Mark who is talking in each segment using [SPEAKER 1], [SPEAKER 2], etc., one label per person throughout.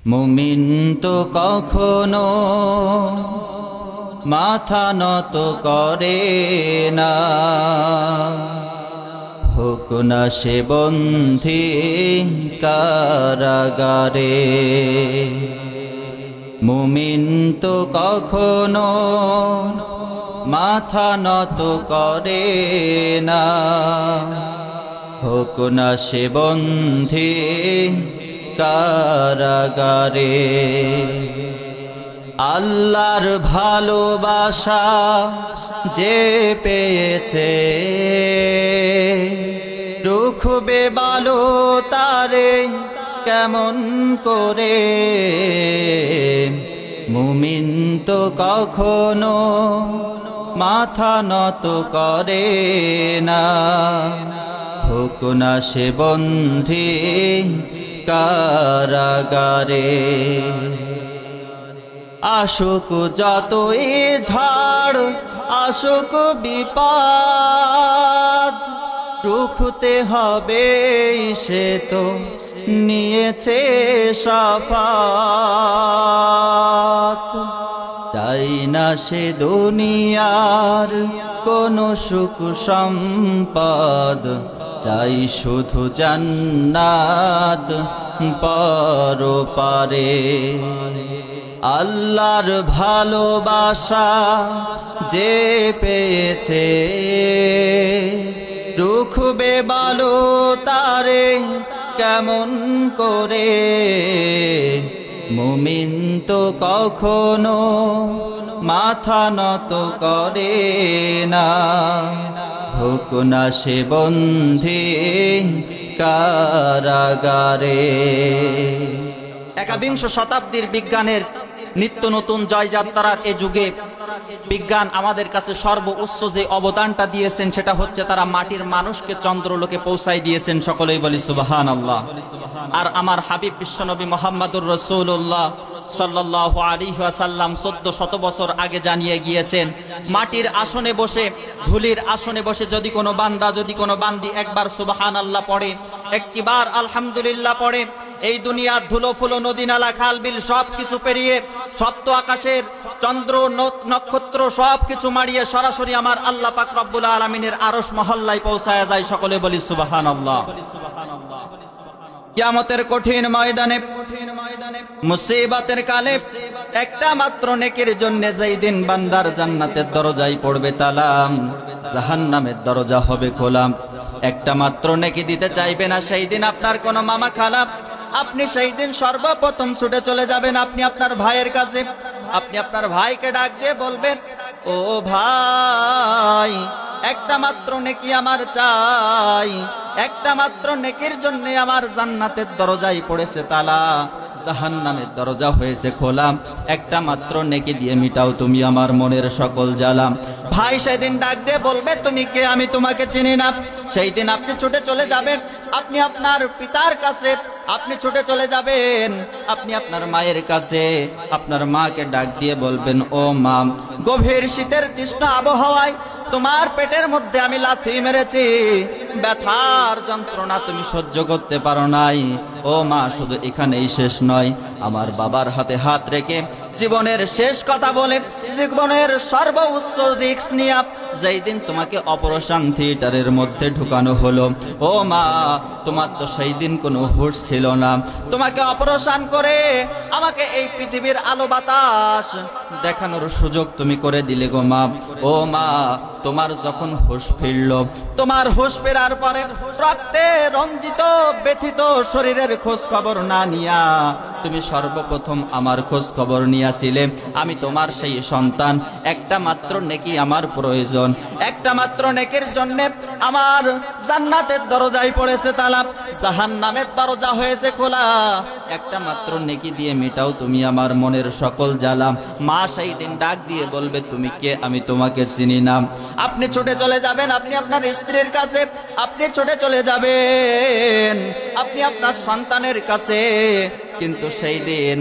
[SPEAKER 1] মুমিন তো কখনো মাথা নত করে না, হোক না সে বন্দী কারাগারে। মুমিন তো কখনো মাথা নত করে না, হোক না সে বন্দী কারাগারে। আল্লাহর ভালোবাসা যে পেয়েছে, রুখবে বলো তারে কেমন করে। মুমিন তো কখনো মাথা নত করে না, হোক না সে বন্দী কারাগারে। আসুক যতই ঝড়, আসুক বিপদ, রুখতে হবে সে তো নিয়েছে শপথ। চাই না সে দুনিয়ার কোনো সুখ সম্পদ, চাই শুধু জান্নাত পরপারে। আল্লাহর ভালোবাসা যে পেয়েছে, রুখবে বলো তারে কেমন করে। মুমিন তো কখনো মাথা নত করে না, হোক না সে বন্দী কারাগারে।
[SPEAKER 2] একবিংশ শতাব্দীর বিজ্ঞানের নিত্য নতুন জয়যাত্রার এ যুগে বিজ্ঞান আমাদের কাছে সর্বোচ্চ যে অবদানটা দিয়েছেন, সেটা হচ্ছে তারা মাটির মানুষকে চন্দ্রলোকে পৌঁছায় দিয়েছেন। সকলেই বলি সুবহানাল্লাহ। আর আমার হাবিব বিশ্বনবী মুহাম্মদুর রাসূলুল্লাহ সাল্লাল্লাহু আলাইহি ওয়াসাল্লাম 1400 বছর আগে জানিয়ে গিয়েছেন, মাটির আসনে বসে, ধুলির আসনে বসে যদি কোনো বান্দা, যদি কোনো বান্দি একবার সুবহানাল্লাহ পড়ে, একবার আলহামদুলিল্লাহ পড়ে, এই দুনিয়ার ধুলো ফুলো নদী নালা খাল বিল সবকিছু পেরিয়ে, সপ্ত আকাশের চন্দ্র নক্ষত্র সবকিছু মারিয়ে সরাসরি আমার আল্লাহ পাক রব্বুল আলামিনের আরশ মহল্লায় পৌঁছায়া যায়। সকলে বলি সুবহানাল্লাহ। কিয়ামতের কঠিন ময়দানে, মুসিবতের কালে একটা মাত্র নেকির জন্য যেই দিন বান্দার জান্নাতের দরজায় পড়বে তালা, জাহান্নামের দরজা হবে খোলা। একটা মাত্র নেকি দিতে চাইবে না সেই দিন আপনার কোনো মামা খালা। আপনি সেই দিন সর্বপ্রথম ছুটে চলে যাবেন আপনি আপনার ভাইয়ের কাছে। আপনি আপনার ভাইকে ডাক দিয়ে বলবেন, ও ভাই, একটা মাত্র নেকি আমার চাই, একটা মাত্র নেকির জন্য আমার জান্নাতের দরজায় পড়েছে তালা, জাহান্নামের দরজা হয়েছে খোলা। একটা মাত্র নেকি দিয়ে মিটাও তুমি আমার মনের সকল জ্বালা। ভাই সেদিন ডাক দিয়ে বলবে, তুমি কে? আমি তোমাকে চিনি না। সেই দিন আপনি ছুটে চলে যাবেন আপনি আপনার পিতার কাছে, আপনি ছুটে চলে যাবেন আপনি আপনার মায়ের কাছে। আপনার মাকে ডাক দিয়ে বলবেন, ও মা, গভীর শীতের তৃষ্ণ আবহাওয়ায় তোমার পেটের মধ্যে আমি লাথি মেরেছি, ব্যথার যন্ত্রণা তুমি সহ্য করতে পারো নাই। ও মা, শুধু এখানেই শেষ নয়, আমার বাবার হাতে হাত রেখে জীবনের শেষ কথা বলে, জীবনের সর্বোচ্চ রিস্ক নিয়ে যেই দিন তোমাকে অপারেশন থিয়েটারের মধ্যে ঢুকানো হলো, ও মা, তোমার তো সেই দিন কোনো হুঁশ ছিল না। তোমাকে অপারেশন করে আমাকে এই পৃথিবীর আলো বাতাস দেখানোর সুযোগ তুমি করে দিলে গো মা। ও মা, তোমার যখন হুঁশ ফিরল, তোমার হুঁশ ফেরার পরে রক্তে রঞ্জিত ব্যথিত শরীরের খোঁজ খবর না নিয়া তুমি সর্বপ্রথম আমার খোঁজ খবর নিয়েছিলে। আমি তোমার সেই সন্তান। একটা মাত্র নেকি আমার প্রয়োজন, একটা মাত্র নেকির জন্য আমার জান্নাতের দরজায় পড়েছে তালা, জাহান্নামের দরজা হয়েছে খোলা। একটা মাত্র নেকি দিয়ে মেটাও তুমি আমার মনের সকল জ্বালা। মা সেই দিন ডাক দিয়ে বলবে, তুমি কে? আমি তোমাকে চিনি না। আপনি ছুটে চলে যাবেন আপনি আপনার স্ত্রীর কাছে, আপনি ছুটে চলে যাবেন আপনি আপনার সন্তানের কাছে। কিন্তু সেই দিন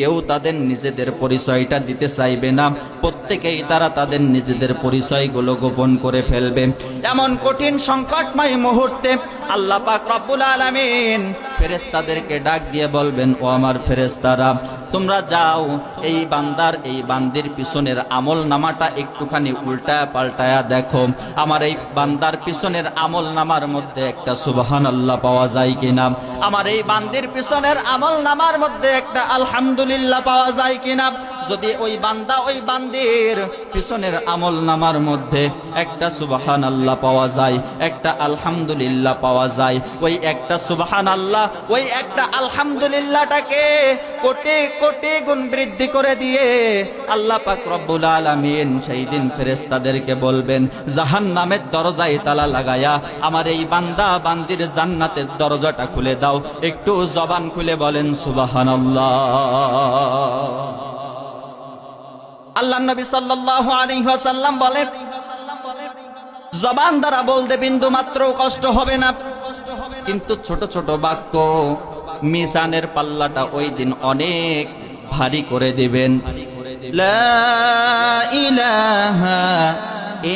[SPEAKER 2] কেউ তাদের নিজেদের পরিচয়টা দিতে চাইবে না, প্রত্যেকেই তারা তাদের নিজেদের পরিচয়গুলো গোপন করে ফেলবে। এমন কঠিন সংকটময় মুহূর্তে আল্লাহ পাক রব্বুল আলামিন ফেরেশতাদেরকে ডাক দিয়ে বলবেন, ও আমার ফেরেশতারা, তোমরা যাও এই বান্দার এই বান্দির পিছনের আমল নামাটা একটুখানি উল্টা পাল্টায়া দেখো, আমার এই বান্দার পিছনের আমল নামার মধ্যে একটা সুবহানাল্লাহ পাওয়া যায় কিনা, আমার এই বান্দির পিছনের আমল নামার মধ্যে একটা আলহামদুলিল্লাহ পাওয়া যায় কিনা। যদি ওই বান্দা ওই বান্দির পিছনের আমল নামার মধ্যে একটা সুবহানাল্লাহ পাওয়া যায়, একটা আলহামদুলিল্লাহ পাওয়া যায়, ওই একটা সুবহানাল্লাহ ওই একটা আলহামদুলিল্লাহটাকে কোটি কোটি গুণ বৃদ্ধি করে দিয়ে আল্লাহ পাক রব্বুল আলামিন সেই দিন ফেরেশতাদেরকে বলবেন, জাহান্নামের দরজায় তালা লাগায়া আমার এই বান্দা বান্দির জান্নাতের দরজাটা খুলে দাও। একটু জবান খুলে বলেন সুবহানাল্লাহ। আল্লাহ নবী সাল্লাল্লাহু আলাইহি ওয়াসাল্লাম বলেন, জবান দ্বারা বলতে বিন্দু মাত্র কষ্ট হবে না, কিন্তু ছোট ছোট বাক্য মিজানের পাল্লাটা ওই দিন অনেক ভারী করে দিবেন। লা ইলাহা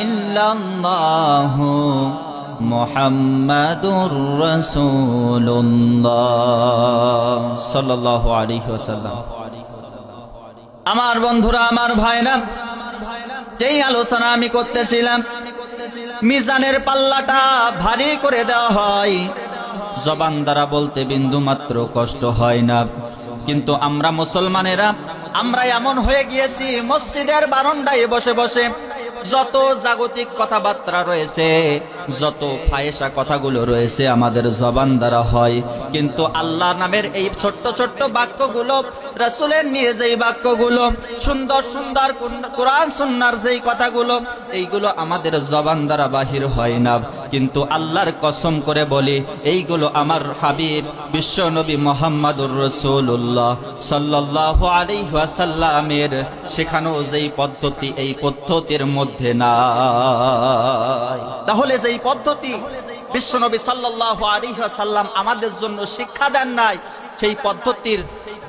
[SPEAKER 2] ইল্লাল্লাহু মুহাম্মাদুর রাসূলুল্লাহ সাল্লাল্লাহু আলাইহি ওয়াসাল্লাম। আমার বন্ধুরা, আমার ভাইরা, যেই আলোচনা আমি করতেছিলাম, মিজানের পাল্লাটা ভারী করে দেওয়া হয়, জবান দ্বারা বলতে বিন্দু মাত্র কষ্ট হয় না, কিন্তু আমরা মুসলমানেরা আমরা এমন হয়ে গিয়েছি, মসজিদের বারান্দায় বসে বসে যত জাগতিক কথাবার্তা রয়েছে, যত ফায়েসা কথাগুলো রয়েছে আমাদের জবান দ্বারা হয়, কিন্তু আল্লাহর নামের এই ছোট্ট ছোট্ট বাক্যগুলো, রাসূলের নিয়ে যেই বাক্যগুলো, সুন্দর সুন্দর কোরআন সুন্নাহর যেই কথাগুলো, এইগুলো আমাদের জবান দ্বারা বাহির হয় না। কিন্তু আল্লাহর কসম করে বলি, এইগুলো আমার হাবিব বিশ্ব নবী মুহাম্মদুর রাসূলুল্লাহ সাল্লাল্লাহু আলাইহি ওয়াসাল্লামের শেখানো যেই পদ্ধতি, এই পদ্ধতির মধ্যে নাই। তাহলে যেই পদ্ধতি বিশ্বনবী সাল্লাল্লাহু আলাইহি ওয়াসাল্লাম আমাদের জন্য শিক্ষা দেন নাই, সেই পদ্ধতির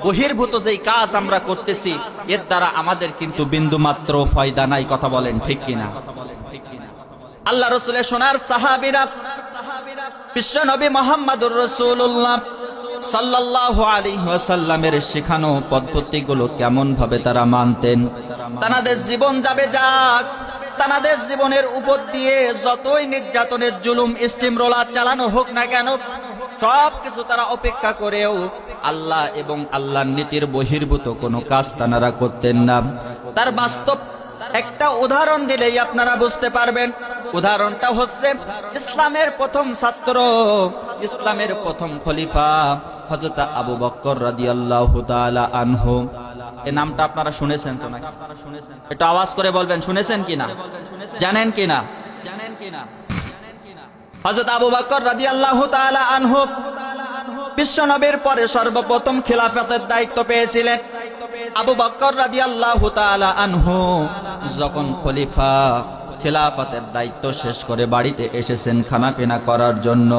[SPEAKER 2] বহির্ভূত যেই কাজ আমরা করতেছি, এর দ্বারা আমাদের কিন্তু বিন্দু মাত্র ফায়দা নাই। কথা বলেন ঠিক কিনা? আল্লাহ রাসূলের সোনার সাহাবীরা বিশ্বনবী মুহাম্মদুর রাসূলুল্লাহ সাল্লাল্লাহু আলাইহি ওয়াসাল্লামের শেখানো পদ্ধতিগুলো কেমন ভাবে তারা মানতেন। তাদের জীবন যাবে যাক, তাদের জীবনের উপর দিয়ে যতই নির্যাতনের জুলুম স্টিম রোলার চালানো হোক না কেন, সবকিছু তারা অপেক্ষা করেও আল্লাহ এবং আল্লাহর নীতির বহির্ভূত কোনো কাজ তারা করতেন না। তার বাস্তব একটা উদাহরণ দিলেই আপনারা বুঝতে পারবেন। উদাহরণটা হচ্ছে ইসলামের প্রথম ছাত্র, ইসলামের প্রথম খলিফা হযরত আবু বকর রাদিয়াল্লাহু তাআলা আনহু। এই নামটা আপনারা শুনেছেন তো নাকি? একটু আওয়াজ করে বলবেন, শুনেছেন কিনা, জানেন কিনা? হযরত আবু বকর রাদিয়াল্লাহু তাআলা আনহু বিশ্বনবীর পরে সর্বপ্রথম খিলাফতের দায়িত্ব পেয়েছিলেন। আবু বকর রাদিয়াল্লাহু তাআলা আনহু যখন খলিফা খিলাফতের দায়িত্ব শেষ করে বাড়িতে এসেছেন খানাপিনা করার জন্য,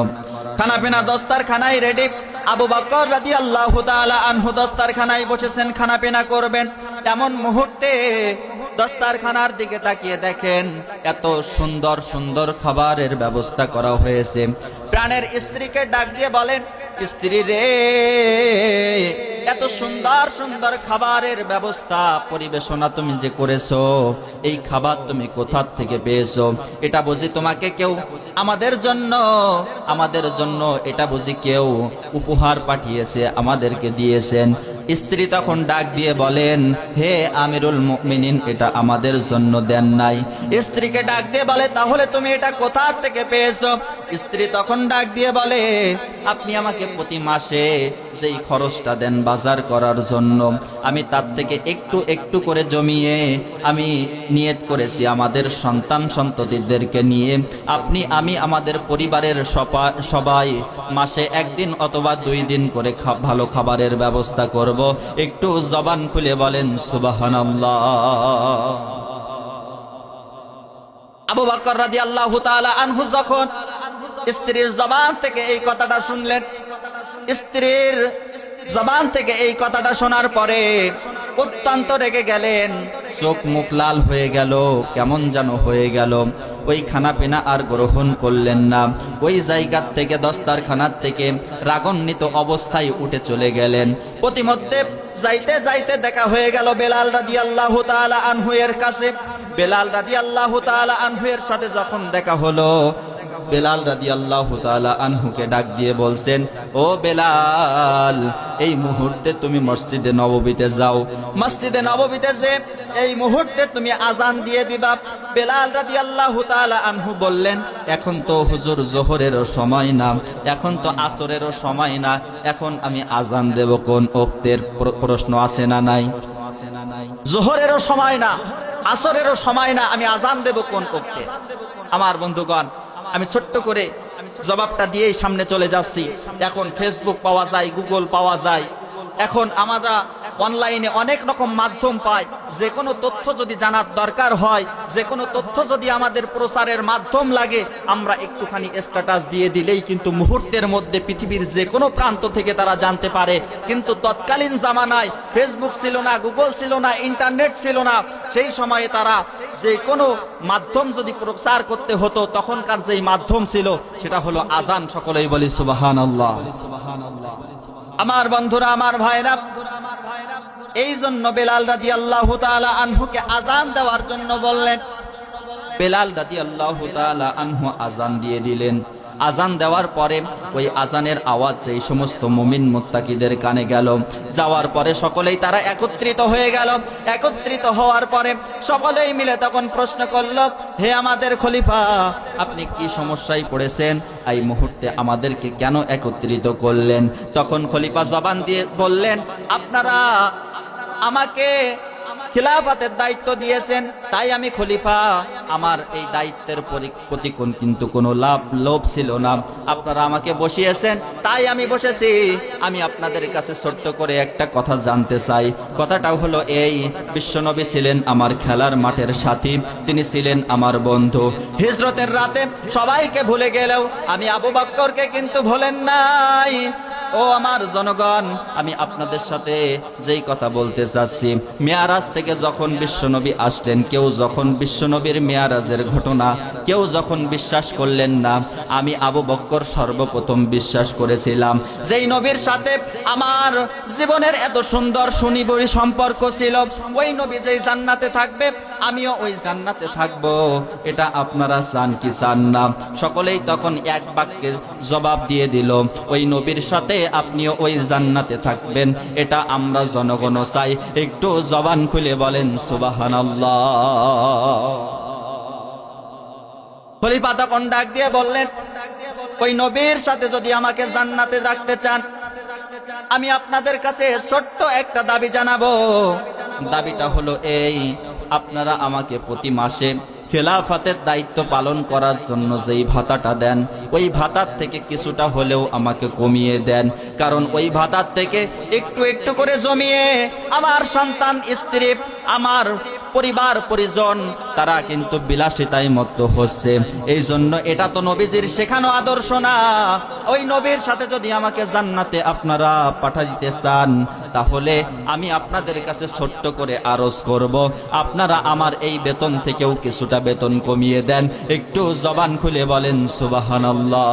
[SPEAKER 2] খানাপিনা দস্তারখানায় রেডি। আবু বকর রাদিয়াল্লাহু তাআলা আনহু দস্তারখানায় বসেছেন, খানাপিনা করবেন। এমন মুহূর্তে দস্তারখানার দিকে তাকিয়ে দেখেন এত সুন্দর সুন্দর খাবারের ব্যবস্থা করা হয়েছে। প্রাণের স্ত্রীকে ডাক দিয়ে বলেন, স্ত্রী রে, এত সুন্দর সুন্দর খাবারের ব্যবস্থা পরিবেশনা তুমি যে করেছো, এই খাবার তুমি কোথা থেকে পেয়েছো? এটা বুঝি তোমাকে কেউ আমাদের জন্য এটা বুঝি কেউ উপহার পাঠিয়েছে, আমাদেরকে দিয়েছেন? স্ত্রী তখন ডাক দিয়ে বলেন, হে আমিরুল মুমিনিন, এটা আমাদের জন্য দেন নাই। স্ত্রীকে ডাক দিয়ে বলে, তাহলে তুমি এটা কোথা থেকে পেয়েছো? স্ত্রী তখন ডাক দিয়ে বলে, আপনি আমাকে প্রতি মাসে যেই খরচটা দেন বাজার করার জন্য, আমি তার থেকে একটু একটু করে জমিয়ে আমি নিয়ত করেছি আমাদের সন্তান সন্ততিদেরকে নিয়ে আমি আমাদের পরিবারের সবাই মাসে একদিন অথবা 2 দিন করে ভালো খাবারের ব্যবস্থা করব। একটু জবান খুলে বলেন সুবহানাল্লাহ। আবু বকর রাদিয়াল্লাহু তাআলা আনহু যখন স্ত্রীর জবান থেকে এই কথাটা শুনলেন, স্ত্রীর জবান থেকে এই কথাটা শোনার পরে অত্যন্ত রেগে গেলেন, চোখ মুখ লাল হয়ে গেল, কেমন যেন হয়ে গেল। ওই খানা পিনা আর গ্রহণ করলেন না। ওই জায়গার থেকে দস্তারখানার থেকে রাগান্বিত অবস্থায় উঠে চলে গেলেন। প্রতিমধ্যে যাইতে যাইতে দেখা হয়ে গেল বেলাল রাদিয়াল্লাহু তাআলা আনহু এর কাছে। বেলাল রাদিয়াল্লাহু তাআলা আনহু এর সাথে যখন দেখা হলো, বেলাল রাদিয়াল্লাহু তাআলা আনহুকে ডাক দিয়ে বলছেন, ও বেলাল, এই মুহূর্তে তুমি মসজিদে নববীতে যাও। মসজিদে নববীতে যে এই মুহূর্তে তুমি আজান দিয়ে দিবা। বেলাল রাদিয়াল্লাহু তাআলা আনহু বললেন, এখন তো হুজুর জোহরেরও সময় না, এখন তো আসরেরও সময় না, এখন আমি আজান দেব কোন ওক্তের? প্রশ্ন আছে না নাই? জোহরেরও সময় না, আসরেরও সময় না, আমি আজান দেব কোন ওক্তে? আমার বন্ধুগণ, আমি ছোট্ট করে জবাবটা দিয়েই সামনে চলে যাচ্ছি। এখন ফেসবুক পাওয়া যায়, গুগল পাওয়া যায়, এখন আমরা অনলাইনে অনেক রকম মাধ্যম পাই। যে কোনো তথ্য যদি জানার দরকার হয়, যে কোনো তথ্য যদি আমাদের প্রচারের মাধ্যম লাগে, আমরা একটুখানি স্ট্যাটাস দিয়ে দিলেই কিন্তু মুহূর্তের মধ্যে পৃথিবীর যে কোনো প্রান্ত থেকে তারা জানতে পারে। কিন্তু তৎকালীন জামানায় ফেসবুক ছিল না, গুগল ছিল না, ইন্টারনেট ছিল না। সেই সময়ে তারা যে কোনো মাধ্যম যদি প্রচার করতে হতো, তখনকার যেই মাধ্যম ছিল সেটা হলো আজান। সকলেই বলি সুবহানাল্লাহ। আমার বন্ধুরা, আমার ভাইরা, এই জন্য বেলাল রাদিয়াল্লাহু তাআলা আনহুকে আজান দেওয়ার জন্য বললেন। বেলাল রাদিয়াল্লাহু তাআলা আনহু আজান দিয়ে দিলেন। আজান দেওয়ার পরে ওই আজানের আওয়াজ এই সমস্ত মুমিন মুত্তাকিদের কানে গেল। যাওয়ার পরে সকলেই তারা একত্রিত হয়ে গেল। একত্রিত হওয়ার পরে সকলেই মিলে তখন প্রশ্ন করল, হে আমাদের খলিফা, আপনি কি সমস্যায় পড়েছেন? এই মুহূর্তে আমাদেরকে কেন একত্রিত করলেন? তখন খলিফা জবান দিয়ে বললেন, আপনারা আমাকে খিলাফতের দায়িত্ব দিয়েছেন, তাই আমি খলিফা। আমার এই দায়িত্বের প্রতি কিন্তু কোনো লোভ ছিল না। আপনারা আমাকে বসিয়েছেন, তাই আমি বসেছি। আমি আপনাদের কাছে ছোট্ট করে একটা কথা জানতে চাই। কথাটা হলো এই, বিশ্বনবী ছিলেন আমার খেলার মাঠের সাথী, তিনি ছিলেন আমার বন্ধু। হিজরতের রাতে সবাইকে ভুলে গেলেও আমি আবু বকরকে কিন্তু ভুলেন নাই। ও আমার জনগণ, আমি আপনাদের সাথে যেই কথা বলতে চাচ্ছি, মেয়ারাজ থেকে যখন বিশ্বনবী আসলেন, কেউ যখন বিশ্বনবীর মেয়ারাজের ঘটনা কেউ যখন বিশ্বাস করলেন না, আমি আবু বকর সর্বপ্রথম বিশ্বাস করেছিলাম। যেই নবীর সাথে আমার জীবনের এত সুন্দর সুনিবড়ি সম্পর্ক ছিল, ওই নবী যেই জান্নাতে থাকবে, আমিও ওই জান্নাতে থাকব। এটা আপনারা চান কি চান না? সকলেই তখন এক বাক্যে জবাব দিয়ে দিল, ওই নবীর সাথে আপনিও ওই জান্নাতে থাকবেন, এটা আমরা জনগণ চাই। একটু জবান খুলে বলেন সুবহানাল্লাহ। খলিফা তখন ডাক দিয়ে বললেন, ওই নবীর সাথে যদি আমাকে জান্নাতে রাখতে চান, আমি আপনাদের কাছে ছোট্ট একটা দাবি জানাবো। দাবিটা হলো এই, আপনারা আমাকে প্রতি মাসে খেলাফতের দায়িত্ব পালন করার জন্য যেই ভাতাটা দেন, ওই ভাতার থেকে কিছুটা হলেও আমাকে কমিয়ে দেন। কারণ ওই ভাতার থেকে একটু একটু করে জমিয়ে আমার সন্তান, স্ত্রী, আমার পরিবার পরিজন তারা কিন্তু বিলাসিতায় মত্ত হচ্ছে। এই জন্য এটা তো নবীজির শেখানো আদর্শ না। ওই নবীর সাথে যদি আমাকে জান্নাতে আপনারা পাঠাইতে চান, তাহলে আমি আপনাদের কাছে ছোট্ট করে আরজ করব, আপনারা আমার এই বেতন থেকেও কিছুটা বেতন কমিয়ে দেন। একটু জবান খুলে বলেন সুবহানাল্লাহ।